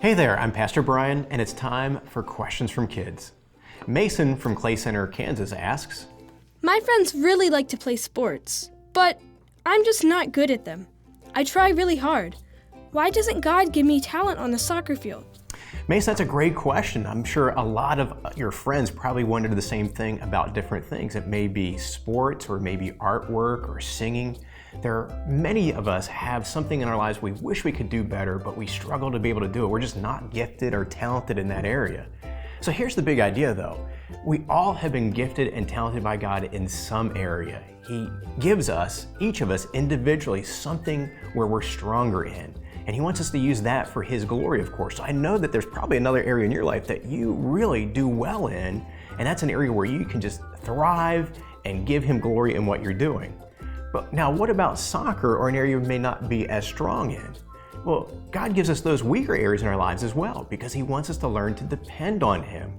Hey there, I'm Pastor Brian, and it's time for Questions from Kids. Mason from Clay Center, Kansas asks, My friends really like to play sports, but I'm just not good at them. I try really hard. Why doesn't God give me talent on the soccer field? Mason, that's a great question. I'm sure a lot of your friends probably wondered the same thing about different things. It may be sports or maybe artwork or singing. Many of us have something in our lives we wish we could do better, but we struggle to be able to do it. We're just not gifted or talented in that area. So here's the big idea though. We all have been gifted and talented by God in some area. He gives us, each of us individually, something where we're stronger in. And He wants us to use that for His glory, of course. So I know that there's probably another area in your life that you really do well in, and that's an area where you can just thrive and give Him glory in what you're doing. But now what about soccer, or an area you may not be as strong in? Well, God gives us those weaker areas in our lives as well, because He wants us to learn to depend on Him.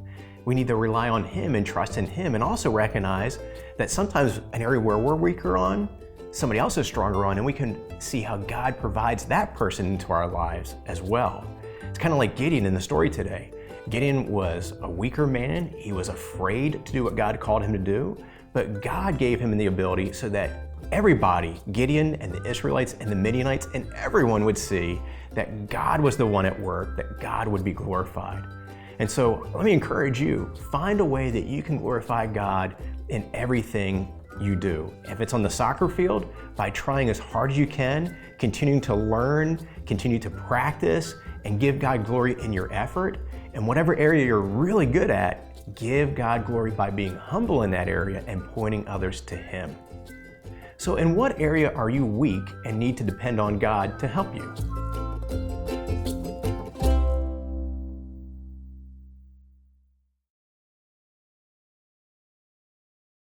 We need to rely on Him and trust in Him, and also recognize that sometimes an area where we're weaker on, somebody else is stronger on, and we can see how God provides that person into our lives as well. It's kind of like Gideon in the story today. Gideon was a weaker man. He was afraid to do what God called him to do, but God gave him the ability so that everybody, Gideon and the Israelites and the Midianites and everyone would see that God was the one at work, that God would be glorified. And so let me encourage you, find a way that you can glorify God in everything you do. If it's on the soccer field, by trying as hard as you can, continuing to learn, continue to practice, and give God glory in your effort. And whatever area you're really good at, give God glory by being humble in that area and pointing others to Him. So in what area are you weak and need to depend on God to help you?